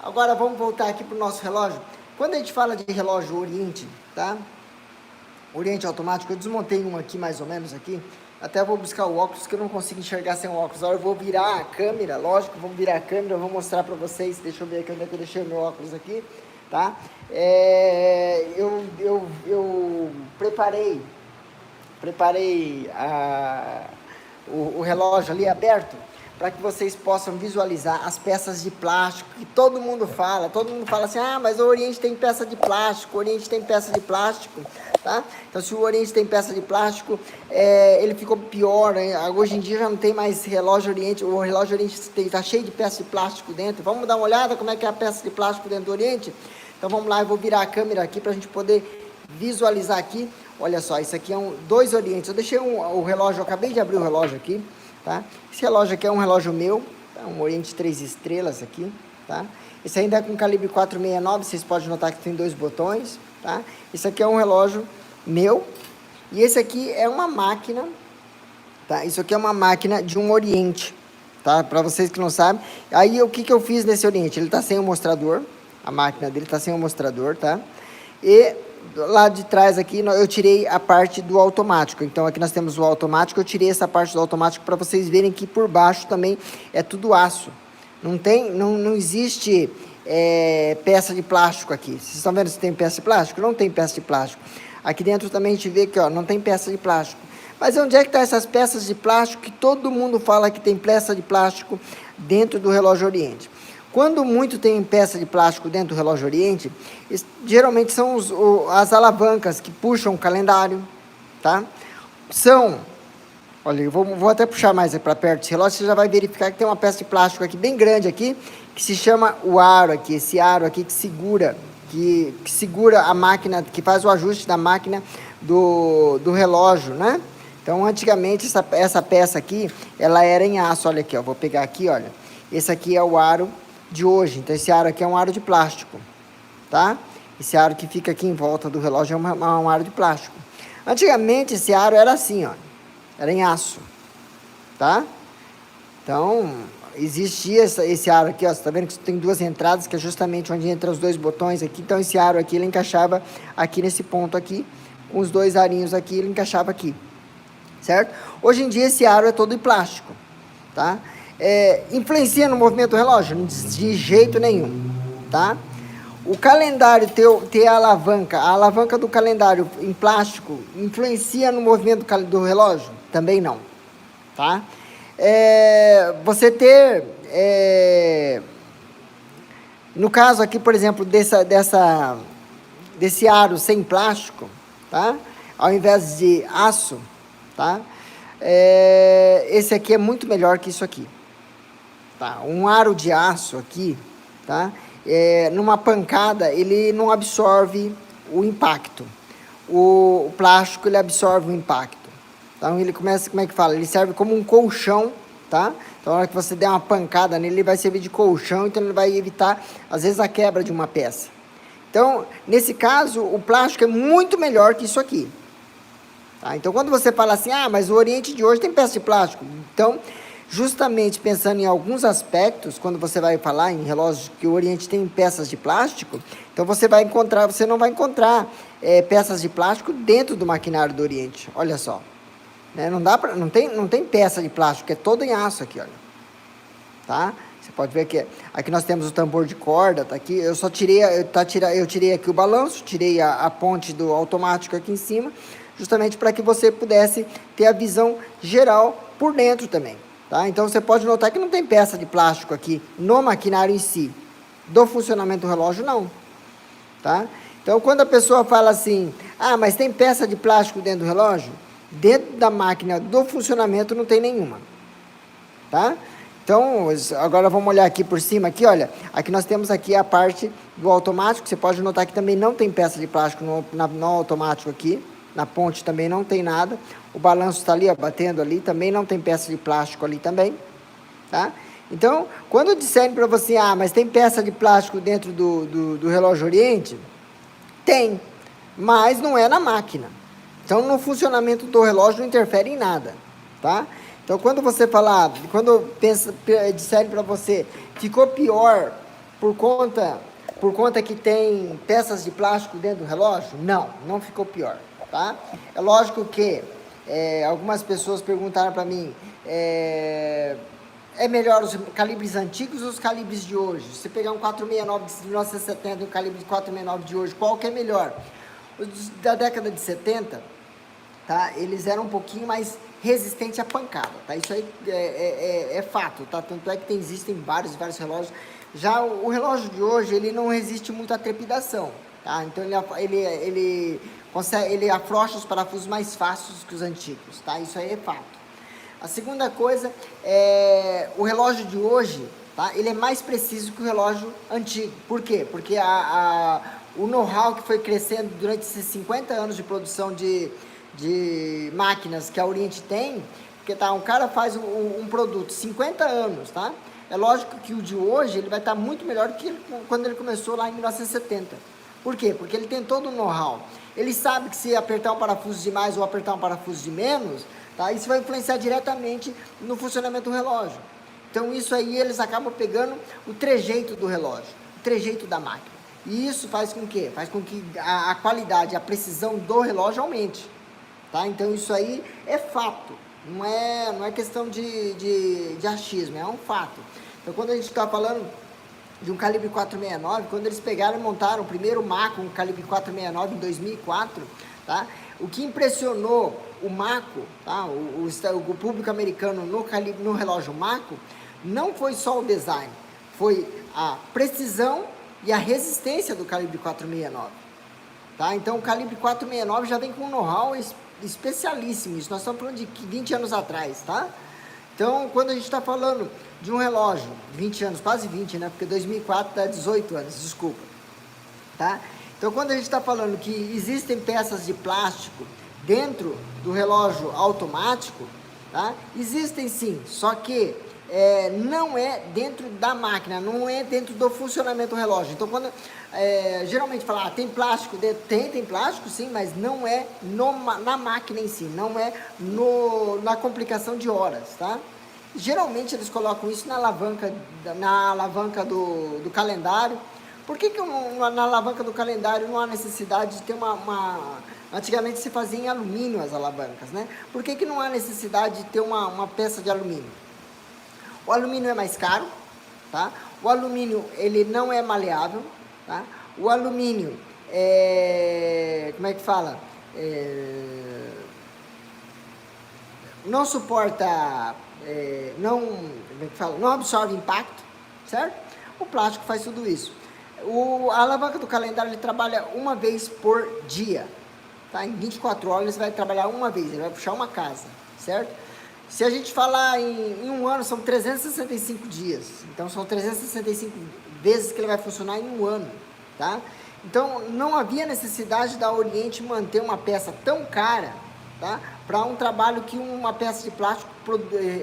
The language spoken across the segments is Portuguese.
Agora vamos voltar aqui para o nosso relógio. Quando a gente fala de relógio Oriente, tá? Oriente automático, eu desmontei um aqui mais ou menos aqui. Até vou buscar o óculos que eu não consigo enxergar sem o óculos. Agora eu vou virar a câmera, lógico, vamos virar a câmera, vou mostrar para vocês. Deixa eu ver aqui onde é que eu deixei o meu óculos aqui, tá? Eu preparei o relógio ali aberto para que vocês possam visualizar as peças de plástico que todo mundo fala assim, ah, mas o Oriente tem peça de plástico, o Oriente tem peça de plástico, tá? Então, se o Oriente tem peça de plástico, ele ficou pior, né? Hoje em dia já não tem mais relógio Oriente, o relógio Oriente está cheio de peça de plástico dentro. Vamos dar uma olhada como é que é a peça de plástico dentro do Oriente? Então, vamos lá, eu vou virar a câmera aqui para a gente poder visualizar aqui. Olha só, isso aqui é dois Orientes. Eu deixei o relógio, eu acabei de abrir o relógio aqui, tá? Esse relógio aqui é um relógio meu, tá? Um Oriente 3 estrelas aqui, tá? Esse ainda é com calibre 469, vocês podem notar que tem dois botões, tá? Esse aqui é um relógio meu, e esse aqui é uma máquina, tá? Isso aqui é uma máquina de um Oriente, tá? Para vocês que não sabem. Aí, o que eu fiz nesse Oriente? Ele tá sem o mostrador, a máquina dele tá sem o mostrador, tá? E lá de trás aqui, eu tirei a parte do automático. Então, aqui nós temos o automático. Eu tirei essa parte do automático para vocês verem que por baixo também é tudo aço. Não existe peça de plástico aqui. Vocês estão vendo se tem peça de plástico? Não tem peça de plástico. Aqui dentro também a gente vê que, ó, não tem peça de plástico. Mas onde é que estão essas peças de plástico que todo mundo fala que tem peça de plástico dentro do relógio Oriente? Quando muito tem peça de plástico dentro do relógio Oriente, geralmente são as alavancas que puxam o calendário, tá? Olha, eu vou até puxar mais para perto desse relógio, você já vai verificar que tem uma peça de plástico aqui bem grande aqui, que se chama o aro aqui, esse aro aqui que segura a máquina, que faz o ajuste da máquina do relógio, né? Então, antigamente, essa peça aqui, ela era em aço. Olha aqui, ó, vou pegar aqui, olha. Esse aqui é o aro de hoje. Então, esse aro aqui é um aro de plástico, tá? Esse aro que fica aqui em volta do relógio é um aro de plástico. Antigamente, esse aro era assim, ó. Era em aço, tá? Então, existia esse aro aqui, ó. Você tá vendo que tem duas entradas, que é justamente onde entra os dois botões aqui. Então, esse aro aqui, ele encaixava aqui nesse ponto aqui. Com os dois arinhos aqui, ele encaixava aqui. Certo? Hoje em dia, esse aro é todo de plástico, tá? Influencia no movimento do relógio? De jeito nenhum, tá? O calendário ter a alavanca do calendário em plástico, influencia no movimento do relógio? Também não, tá? Você ter, no caso aqui, por exemplo, desse aro sem plástico, tá? Ao invés de aço, tá? Esse aqui é muito melhor que isso aqui. Tá? Um aro de aço aqui, tá? Numa pancada, ele não absorve o impacto. O plástico, ele absorve o impacto. Então, ele começa, como é que fala? Ele serve como um colchão, tá? Então, na hora que você der uma pancada nele, ele vai servir de colchão, então ele vai evitar, às vezes, a quebra de uma peça. Então, nesse caso, o plástico é muito melhor que isso aqui. Tá? Então, quando você fala assim, ah, mas o Oriente de hoje tem peça de plástico. Então, justamente pensando em alguns aspectos, quando você vai falar em relógios que o Oriente tem peças de plástico, então você não vai encontrar peças de plástico dentro do maquinário do Oriente. Olha só, né? Não tem peça de plástico, é todo em aço aqui, olha. Tá? Você pode ver que aqui nós temos o tambor de corda, tá aqui. Eu tirei aqui o balanço, tirei a ponte do automático aqui em cima, justamente para que você pudesse ter a visão geral por dentro também. Tá? Então, você pode notar que não tem peça de plástico aqui no maquinário em si. Do funcionamento do relógio, não. Tá? Então, quando a pessoa fala assim, ah, mas tem peça de plástico dentro do relógio? Dentro da máquina do funcionamento não tem nenhuma. Tá? Então, agora vamos olhar aqui por cima, aqui, olha. Aqui nós temos aqui a parte do automático. Você pode notar que também não tem peça de plástico no automático aqui. Na ponte também não tem nada. O balanço está ali, ó, batendo ali. Também não tem peça de plástico ali também. Tá? Então, quando disserem para você, ah, mas tem peça de plástico dentro do relógio Oriente? Tem, mas não é na máquina. Então, no funcionamento do relógio não interfere em nada. Tá? Então, quando você falar, disserem para você, ficou pior por conta que tem peças de plástico dentro do relógio? Não, não ficou pior, tá? É lógico que algumas pessoas perguntaram para mim, é melhor os calibres antigos ou os calibres de hoje? Se pegar um 469 de 1970 e um calibre de 469 de hoje, qual que é melhor? Os da década de 70, tá? Eles eram um pouquinho mais resistentes à pancada, tá? Isso aí é fato, tá? Tanto é que existem vários relógios. Já o relógio de hoje, ele não resiste muito à trepidação, tá? Então ele afrouxa os parafusos mais fáceis que os antigos, tá? Isso aí é fato. A segunda coisa o relógio de hoje, tá? Ele é mais preciso que o relógio antigo. Por quê? Porque o know-how que foi crescendo durante esses 50 anos de produção de máquinas que a Oriente tem, porque um cara faz um produto 50 anos, tá? É lógico que o de hoje ele vai estar muito melhor do que quando ele começou lá em 1970. Por quê? Porque ele tem todo o know-how. Ele sabe que se apertar um parafuso de mais ou apertar um parafuso de menos, tá? Isso vai influenciar diretamente no funcionamento do relógio. Então isso aí eles acabam pegando o trejeito do relógio, o trejeito da máquina. E isso faz com que? Faz com que a qualidade, a precisão do relógio aumente. Tá? Então isso aí é fato, não é questão de achismo, é um fato. Então quando a gente está falando de um calibre 469, quando eles pegaram e montaram o primeiro Mako, um calibre 469 em 2004, tá? O que impressionou o Mako, tá? o público americano no relógio Mako, não foi só o design, foi a precisão e a resistência do calibre 469. Tá? Então o calibre 469 já vem com um know-how especialíssimo, isso nós estamos falando de 20 anos atrás, tá? Então, quando a gente está falando de um relógio, 20 anos, quase 20, né? Porque 2004 dá 18 anos, desculpa, tá? Então, quando a gente está falando que existem peças de plástico dentro do relógio automático, tá? Existem sim, só que não é dentro da máquina, não é dentro do funcionamento do relógio. Então, quando geralmente fala, tem plástico dentro, tem plástico sim, mas não é na máquina em si, não é na complicação de horas, tá? Geralmente eles colocam isso na alavanca do calendário. Por que na alavanca do calendário não há necessidade de ter antigamente se fazia em alumínio as alavancas, né? Por que não há necessidade de ter uma peça de alumínio? O alumínio é mais caro, tá? O alumínio, ele não é maleável, tá? O alumínio como é que fala? Não suporta, como é que fala? Não absorve impacto, certo? O plástico faz tudo isso. A alavanca do calendário, ele trabalha uma vez por dia, tá? Em 24 horas ele vai trabalhar uma vez, ele vai puxar uma casa, certo? Se a gente falar em um ano, são 365 dias. Então, são 365 vezes que ele vai funcionar em um ano, tá? Então, não havia necessidade da Oriente manter uma peça tão cara, tá? Para um trabalho que uma peça de plástico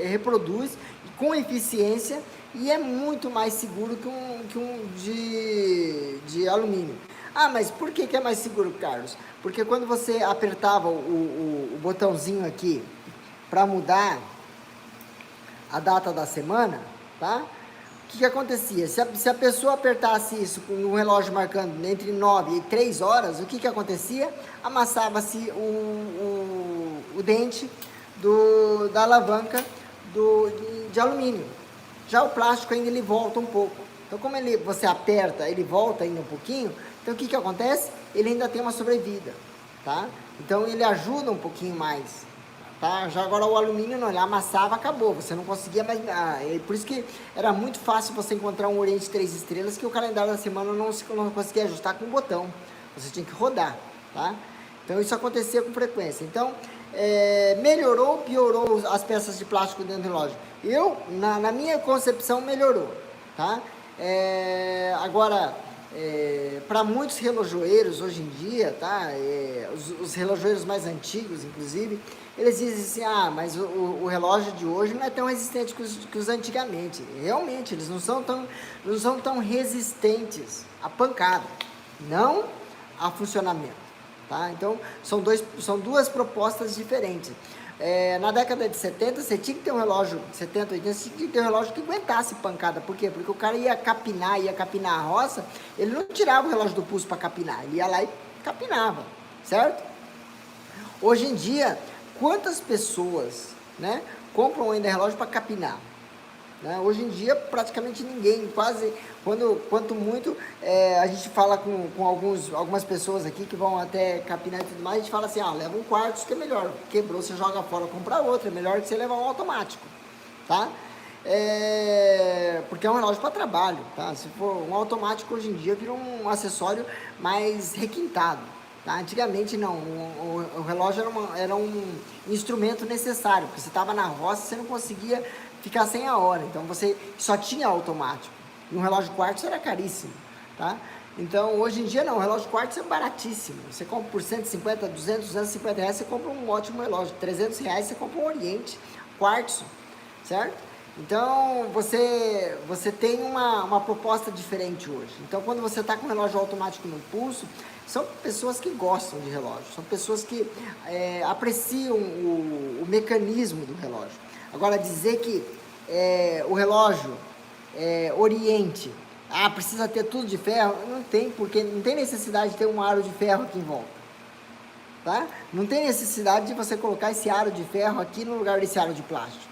reproduz com eficiência e é muito mais seguro que um de alumínio. Ah, mas por que é mais seguro, Carlos? Porque quando você apertava o botãozinho aqui para mudar a data da semana, tá? O que acontecia? Se a pessoa apertasse isso com um relógio marcando entre 9 e 3 horas, o que acontecia? Amassava-se o dente da alavanca de alumínio. Já o plástico ainda ele volta um pouco. Então, como você aperta, ele volta ainda um pouquinho, então o que acontece? Ele ainda tem uma sobrevida, tá? Então, ele ajuda um pouquinho mais. Tá? Já agora o alumínio não, ele amassava, acabou, você não conseguia mais, por isso que era muito fácil você encontrar um Oriente 3 estrelas que o calendário da semana não conseguia ajustar com o botão, você tinha que rodar, tá? Então isso acontecia com frequência. Então melhorou, piorou as peças de plástico dentro do relógio? Na minha concepção, melhorou, tá? Agora, para muitos relojoeiros hoje em dia, tá? Os relojoeiros mais antigos, inclusive, eles dizem assim, mas o relógio de hoje não é tão resistente que os antigamente. Realmente, eles não são tão resistentes à pancada, não a funcionamento, tá? Então, são duas propostas diferentes. Na década de 70, você tinha que ter um relógio, 70, 80, você tinha que ter um relógio que aguentasse pancada. Por quê? Porque o cara ia capinar a roça, ele não tirava o relógio do pulso para capinar, ele ia lá e capinava, certo? Hoje em dia, quantas pessoas, né, compram ainda relógio para capinar? Né? Hoje em dia, praticamente ninguém, quase, quanto muito, a gente fala com algumas pessoas aqui que vão até capinar e tudo mais, a gente fala assim, leva um quartzo que é melhor, quebrou, você joga fora, compra outro, é melhor que você levar um automático, tá? Porque é um relógio para trabalho, tá? Se for um automático, hoje em dia, vira um acessório mais requintado, tá? Antigamente, não, o relógio era um instrumento necessário, porque você estava na roça, você não conseguia ficar sem a hora, então você só tinha automático, e um relógio quartzo era caríssimo, tá? Então, hoje em dia não, o relógio quartzo é baratíssimo, você compra por 150, 200, 250 reais, você compra um ótimo relógio, 300 reais você compra um Oriente quartzo, certo? Então, você tem uma proposta diferente hoje. Então, quando você está com o relógio automático no pulso, são pessoas que gostam de relógio, são pessoas que apreciam o mecanismo do relógio. Agora, dizer que o relógio Oriente, precisa ter tudo de ferro, não tem, porque não tem necessidade de ter um aro de ferro aqui em volta. Tá? Não tem necessidade de você colocar esse aro de ferro aqui no lugar desse aro de plástico.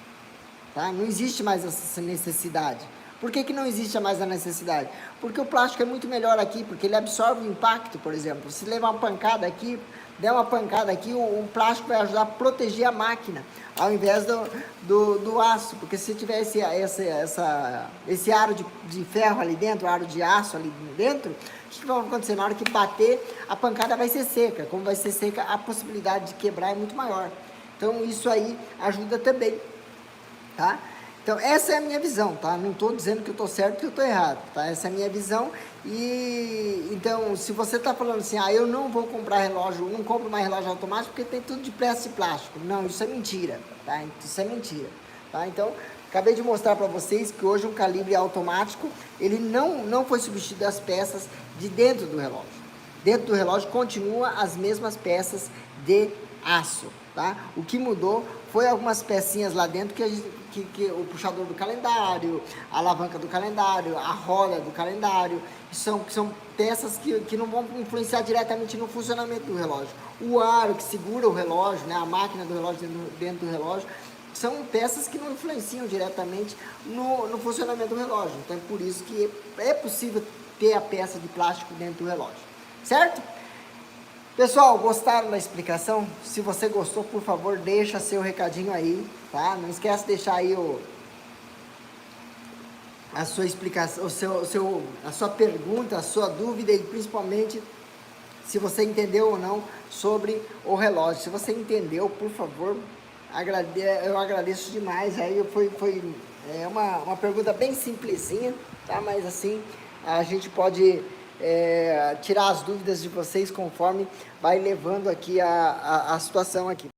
Tá? Não existe mais essa necessidade. Por que não existe mais a necessidade? Porque o plástico é muito melhor aqui, porque ele absorve o impacto, por exemplo. Se levar uma pancada aqui, der uma pancada aqui, o plástico vai ajudar a proteger a máquina, ao invés do aço. Porque se tiver esse aro de ferro ali dentro, aro de aço ali dentro, o que vai acontecer? Na hora que bater, a pancada vai ser seca. Como vai ser seca, a possibilidade de quebrar é muito maior. Então, isso aí ajuda também. Tá? Então, essa é a minha visão, tá? Não estou dizendo que eu estou certo, que eu estou errado, tá? Essa é a minha visão. E então, se você está falando assim, eu não vou comprar relógio, não compro mais relógio automático porque tem tudo de peça de plástico. Não, isso é mentira, tá? Isso é mentira, tá? Então, acabei de mostrar para vocês que hoje um calibre automático, ele não foi substituído as peças de dentro do relógio. Dentro do relógio continua as mesmas peças de aço, tá? O que mudou foi algumas pecinhas lá dentro que o puxador do calendário, a alavanca do calendário, a roda do calendário, que são peças que não vão influenciar diretamente no funcionamento do relógio. O aro que segura o relógio, né, a máquina do relógio dentro do relógio, são peças que não influenciam diretamente no funcionamento do relógio. Então é por isso que é possível ter a peça de plástico dentro do relógio, certo? Pessoal, gostaram da explicação? Se você gostou, por favor, deixa seu recadinho aí, tá? Não esquece de deixar aí a sua explicação, a sua pergunta, a sua dúvida e principalmente se você entendeu ou não sobre o relógio. Se você entendeu, por favor, eu agradeço demais. Aí foi uma pergunta bem simplesinha, tá? Mas assim, a gente pode tirar as dúvidas de vocês conforme vai levando aqui a situação aqui.